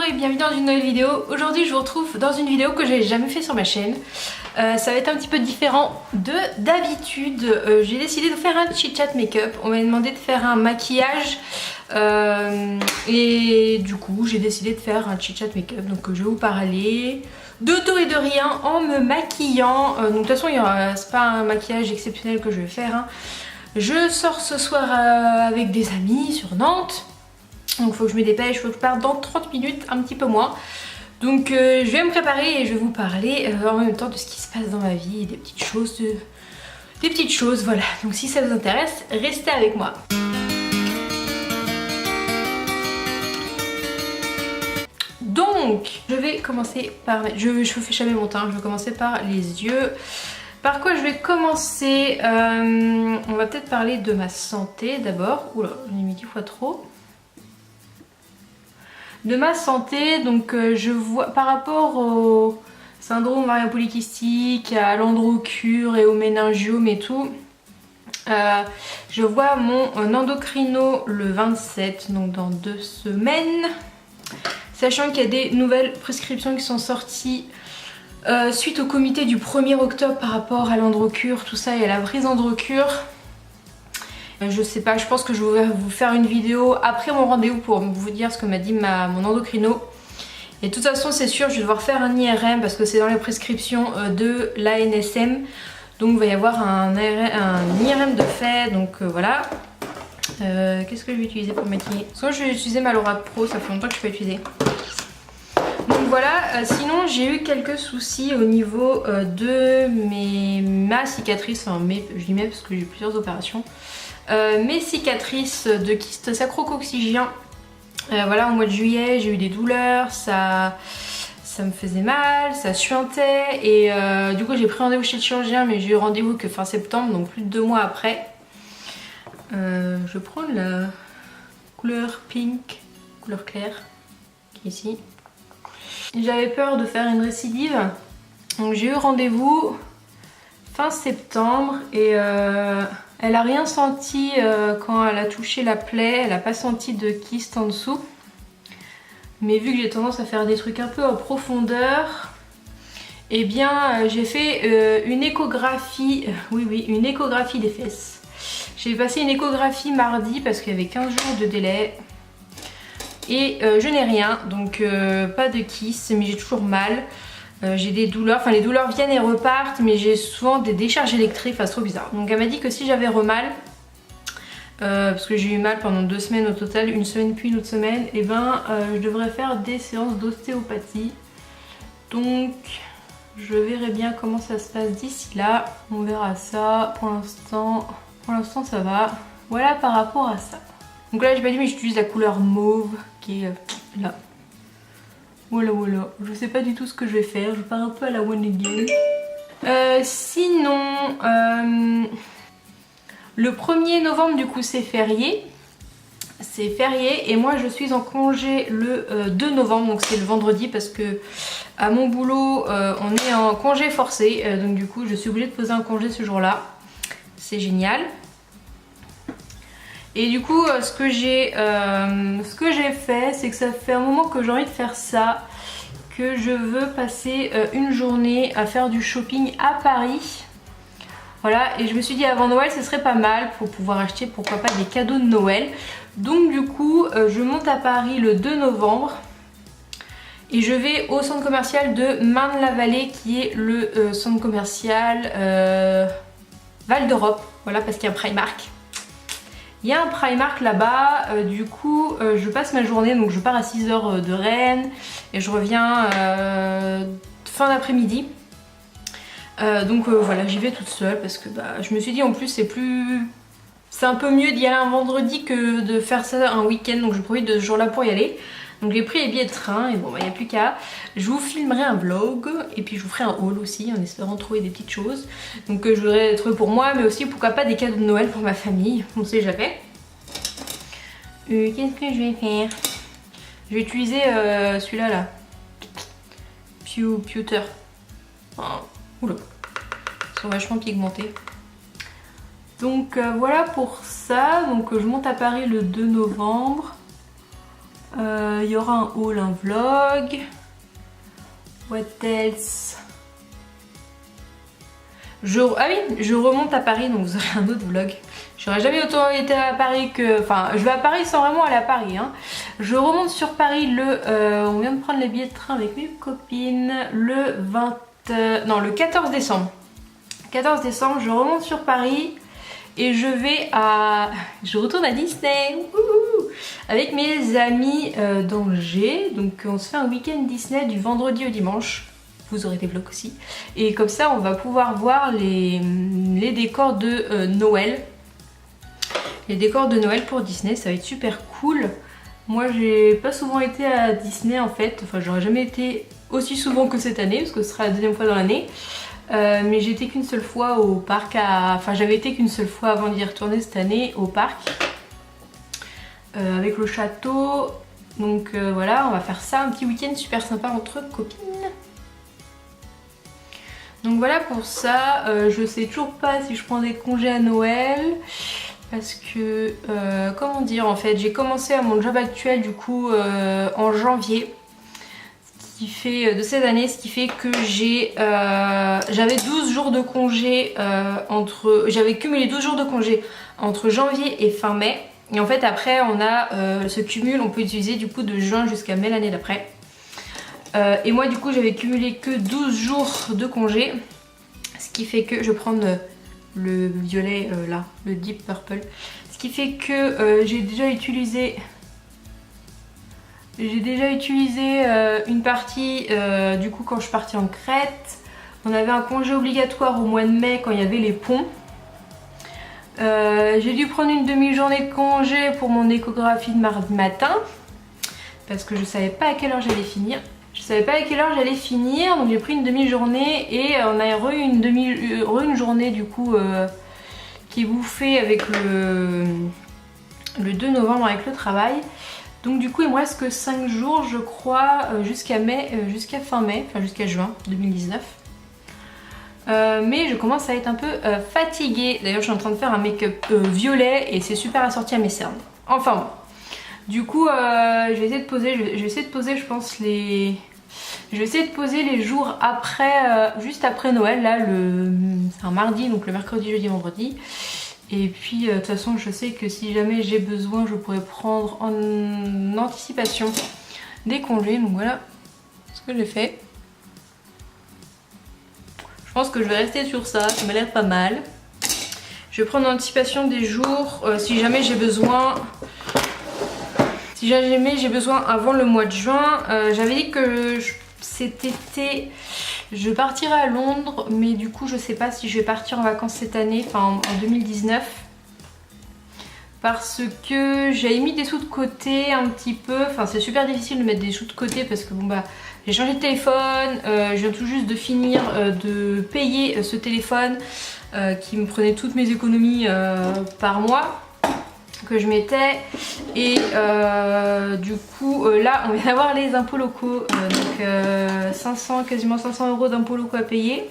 et bienvenue dans une nouvelle vidéo. Aujourd'hui je vous retrouve dans une vidéo que j'ai jamais fait sur ma chaîne. Ça va être un petit peu différent de d'habitude. J'ai décidé de faire un chit chat make-up. On m'a demandé de faire un maquillage et du coup j'ai décidé de faire un chit chat make-up. Donc je vais vous parler de tout et de rien en me maquillant. Donc de toute façon c'est pas un maquillage exceptionnel que je vais faire, hein. Je sors ce soir avec des amis sur Nantes. Donc il faut que je me dépêche, il faut que je parte dans 30 minutes, un petit peu moins. Donc je vais me préparer et je vais vous parler en même temps de ce qui se passe dans ma vie, des petites choses, voilà. Donc si ça vous intéresse, restez avec moi. Donc je vais commencer par... Je fais jamais mon teint, je vais commencer par les yeux. Par quoi je vais commencer? On va peut-être parler de ma santé d'abord. Oula, j'en ai mis 10 fois trop. De ma santé, donc je vois par rapport au syndrome ovarien polykystique, à l'androcure et au méningiome et tout, je vois mon endocrino le 27, donc dans 2 semaines, sachant qu'il y a des nouvelles prescriptions qui sont sorties suite au comité du 1er octobre par rapport à l'androcure, tout ça, et à la prise d'androcure. Je sais pas, je pense que je vais vous faire une vidéo après mon rendez-vous pour vous dire ce que m'a dit mon endocrino. Et de toute façon c'est sûr, je vais devoir faire un IRM parce que c'est dans les prescriptions de l'ANSM. Donc il va y avoir un IRM de fait, donc voilà. Qu'est-ce que je vais utiliser pour maquiller? Soit je vais utiliser ma Laura Pro, ça fait longtemps que je peux utiliser. Donc voilà, sinon j'ai eu quelques soucis au niveau de ma cicatrice, enfin je dis mes parce que j'ai eu plusieurs opérations. Mes cicatrices de kyste sacro-coccygien, voilà, au mois de juillet j'ai eu des douleurs, ça me faisait mal, ça suintait et du coup j'ai pris rendez-vous chez le chirurgien, mais j'ai eu rendez-vous que fin septembre, donc plus de 2 mois après. Je prends la couleur pink, couleur claire, qui est ici. J'avais peur de faire une récidive, donc j'ai eu rendez-vous fin septembre et elle a rien senti quand elle a touché la plaie, elle a pas senti de kyste en dessous. Mais vu que j'ai tendance à faire des trucs un peu en profondeur, eh bien j'ai fait une échographie, oui, une échographie des fesses. J'ai passé une échographie mardi parce qu'il y avait 15 jours de délai. Et je n'ai rien, donc pas de kyste, mais j'ai toujours mal. J'ai des douleurs, enfin les douleurs viennent et repartent, mais j'ai souvent des décharges électriques, enfin c'est trop bizarre. Donc elle m'a dit que si j'avais remal, parce que j'ai eu mal pendant 2 semaines au total, une semaine puis une autre semaine, et ben je devrais faire des séances d'ostéopathie. Donc je verrai bien comment ça se passe d'ici là, on verra ça. Pour l'instant ça va. Voilà par rapport à ça. Donc là j'ai pas dit mais j'utilise la couleur mauve qui est là. Voilà, je sais pas du tout ce que je vais faire, je pars un peu à la one again. Sinon, le 1er novembre du coup c'est férié. C'est férié et moi je suis en congé le 2 novembre, donc c'est le vendredi parce que à mon boulot on est en congé forcé. Donc du coup je suis obligée de poser un congé ce jour-là. C'est génial. Et du coup ce que j'ai fait, c'est que ça fait un moment que j'ai envie de faire ça, que je veux passer une journée à faire du shopping à Paris. Voilà, et je me suis dit avant Noël ce serait pas mal pour pouvoir acheter pourquoi pas des cadeaux de Noël. Donc du coup je monte à Paris le 2 novembre et je vais au centre commercial de Marne-la-Vallée qui est le centre commercial Val d'Europe. Voilà, parce qu'il y a un Primark. Il y a un Primark là-bas, du coup je passe ma journée, donc je pars à 6 h de Rennes et je reviens fin d'après-midi. Donc voilà, j'y vais toute seule parce que je me suis dit en plus c'est un peu mieux d'y aller un vendredi que de faire ça un week-end, donc je profite de ce jour-là pour y aller. Donc j'ai pris les billets de train et bon il n'y a plus qu'à. Je vous filmerai un vlog et puis je vous ferai un haul aussi en espérant trouver des petites choses. Donc je voudrais trouver pour moi, mais aussi pourquoi pas des cadeaux de Noël pour ma famille, on sait jamais. Qu'est-ce que je vais faire? Je vais utiliser celui-là là. Pewter. Oh, oula. Ils sont vachement pigmentés. Donc voilà pour ça. Donc je monte à Paris le 2 novembre. Il y aura un haul, un vlog. What else? Ah oui, je remonte à Paris, donc vous aurez un autre vlog. J'aurais jamais autant été à Paris que... Enfin, je vais à Paris sans vraiment aller à Paris. Hein. Je remonte sur Paris on vient de prendre les billets de train avec mes copines le 14 décembre. 14 décembre, je remonte sur Paris et je retourne à Disney. Wouhou, avec mes amis d'Angers. Donc on se fait un week-end Disney du vendredi au dimanche. Vous aurez des vlogs aussi. Et comme ça, on va pouvoir voir les décors de Noël. Les décors de Noël pour Disney, ça va être super cool. Moi, j'ai pas souvent été à Disney en fait. Enfin, j'aurais jamais été aussi souvent que cette année, parce que ce sera la deuxième fois dans l'année. Mais j'ai été qu'une seule fois au parc Enfin, j'avais été qu'une seule fois avant d'y retourner cette année au parc. Avec le château. Donc voilà, on va faire ça, un petit week-end super sympa entre copines. Donc voilà pour ça, je sais toujours pas si je prends des congés à Noël parce que, comment dire, en fait j'ai commencé à mon job actuel du coup en janvier, ce qui fait de cette année, ce qui fait que j'avais 12 jours de congé j'avais cumulé 12 jours de congé entre janvier et fin mai, et en fait après on a ce cumul, on peut utiliser du coup de juin jusqu'à mai l'année d'après. Et moi du coup j'avais cumulé que 12 jours de congé, ce qui fait que je vais prendre le violet là, le Deep Purple, ce qui fait que j'ai déjà utilisé une partie du coup quand je suis partie en Crète. On avait un congé obligatoire au mois de mai quand il y avait les ponts. J'ai dû prendre une demi-journée de congé pour mon échographie de mardi matin parce que je savais pas à quelle heure j'allais finir. Donc j'ai pris une demi-journée et on a eu une journée du coup qui est bouffée avec le 2 novembre avec le travail. Donc du coup il me reste que 5 jours je crois jusqu'à fin mai, enfin jusqu'à juin 2019. Mais je commence à être un peu fatiguée. D'ailleurs je suis en train de faire un make-up violet et c'est super assorti à mes cernes. Enfin bon. Du coup je vais essayer de poser je pense je vais essayer de poser les jours après, juste après Noël. Là c'est un mardi, donc le mercredi, jeudi, vendredi. Et puis de toute façon je sais que si jamais j'ai besoin je pourrais prendre en anticipation des congés. Donc voilà ce que j'ai fait. Je pense que je vais rester sur ça m'a l'air pas mal. Je vais prendre en anticipation des jours si jamais j'ai besoin. Si jamais j'ai besoin avant le mois de juin. J'avais dit que cet été je partirai à Londres, mais du coup je sais pas si je vais partir en vacances cette année, enfin en 2019. Parce que j'avais mis des sous de côté un petit peu. Enfin c'est super difficile de mettre des sous de côté parce que bon bah j'ai changé de téléphone, je viens tout juste de finir de payer ce téléphone qui me prenait toutes mes économies par mois que je mettais. Et du coup là on vient d'avoir les impôts locaux, donc quasiment 500 € d'impôts locaux à payer.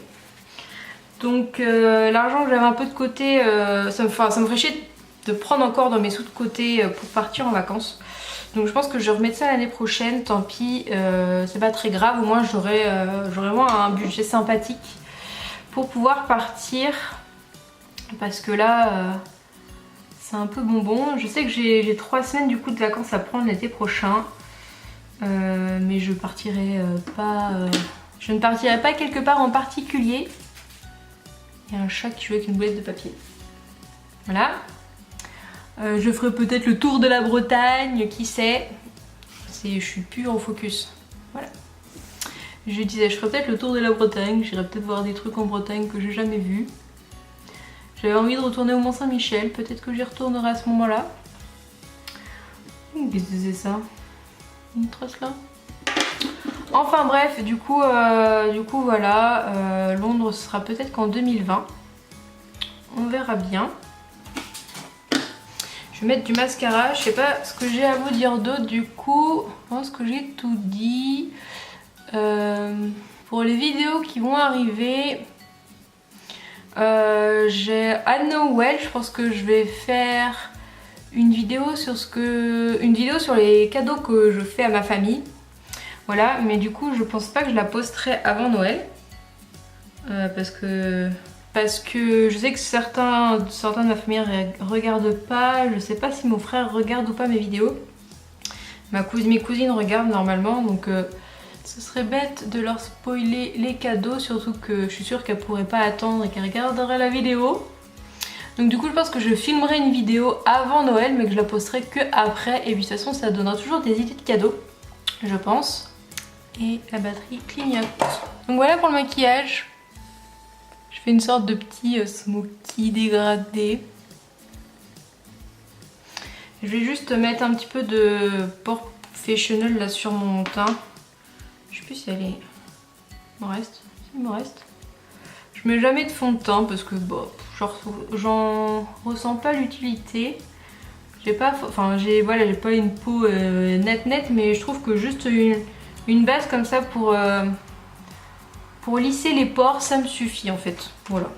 Donc l'argent que j'avais un peu de côté, ça me ferait chier de prendre encore dans mes sous de côté pour partir en vacances. Donc je pense que je vais remettre ça l'année prochaine, tant pis, c'est pas très grave, au moins j'aurai vraiment un budget sympathique pour pouvoir partir. Parce que là c'est un peu bonbon. Je sais que j'ai 3 semaines du coup de vacances à prendre l'été prochain, mais je partirai pas, je ne partirai pas quelque part en particulier. Il y a un chat qui joue avec une boulette de papier. Voilà. Je ferai peut-être le tour de la Bretagne, qui sait. Je suis pure au focus. Voilà. Je disais, je ferai peut-être le tour de la Bretagne. J'irai peut-être voir des trucs en Bretagne que j'ai jamais vus. J'avais envie de retourner au Mont-Saint-Michel. Peut-être que j'y retournerai à ce moment-là. Qu'est-ce que c'est ça? Une trace là? Enfin bref, du coup voilà. Londres ce sera peut-être qu'en 2020. On verra bien. Je vais mettre du mascara. Je sais pas ce que j'ai à vous dire d'autre du coup. Je pense que j'ai tout dit. Pour les vidéos qui vont arriver, à Noël, je pense que je vais faire une vidéo sur les cadeaux que je fais à ma famille. Voilà, mais du coup je pense pas que je la posterai avant Noël. Parce que je sais que certains de ma famille regardent pas. Je sais pas si mon frère regarde ou pas mes vidéos. Mes cousines regardent normalement, donc ce serait bête de leur spoiler les cadeaux, surtout que je suis sûre qu'elles pourraient pas attendre et qu'elles regarderaient la vidéo. Donc du coup je pense que je filmerai une vidéo avant Noël, mais que je la posterai que après. Et puis de toute façon ça donnera toujours des idées de cadeaux, je pense. Et la batterie clignote. Donc voilà pour le maquillage. Je fais une sorte de petit smoky dégradé. Je vais juste mettre un petit peu de Professional là sur mon teint. Je sais plus si elle est... Il me reste. Il me reste. Je mets jamais de fond de teint parce que bon, j'en ressens pas l'utilité. J'ai pas une peau nette, mais je trouve que juste une base comme ça pour lisser les pores, ça me suffit en fait. Voilà,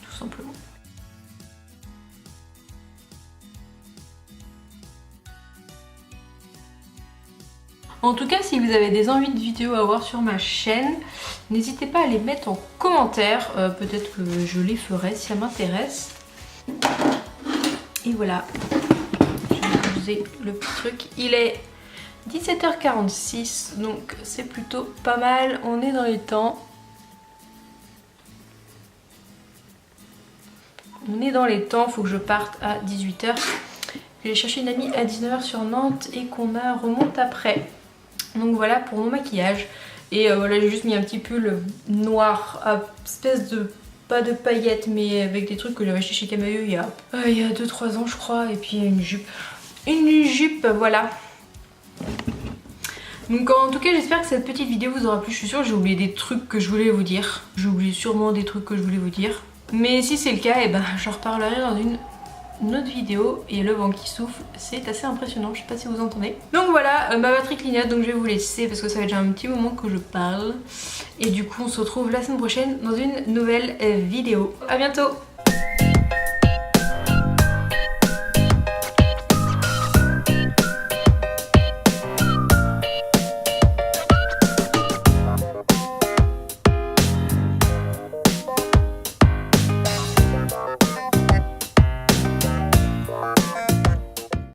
tout simplement. En tout cas, si vous avez des envies de vidéos à voir sur ma chaîne, n'hésitez pas à les mettre en commentaire. Peut-être que je les ferai si ça m'intéresse. Et voilà, je vais poser le petit truc. Il est 17h46, donc c'est plutôt pas mal. On est dans les temps. Faut que je parte à 18h. Je vais chercher une amie à 19h sur Nantes et qu'on remonte après. Donc voilà pour mon maquillage. Et voilà, j'ai juste mis un petit pull noir, espèce de, pas de paillettes, mais avec des trucs que j'avais acheté chez Camaïeu il y a 2-3 ans je crois. Et puis une jupe. Une jupe, voilà. Donc en tout cas j'espère que cette petite vidéo vous aura plu. Je suis sûre que j'ai oublié des trucs que je voulais vous dire. J'ai oublié sûrement des trucs que je voulais vous dire. Mais si c'est le cas, et ben j'en reparlerai dans une autre vidéo. Et le vent qui souffle, c'est assez impressionnant, je sais pas si vous entendez. Donc voilà, ma batterie clignote, donc je vais vous laisser parce que ça fait déjà un petit moment que je parle. Et du coup on se retrouve la semaine prochaine dans une nouvelle vidéo. A bientôt.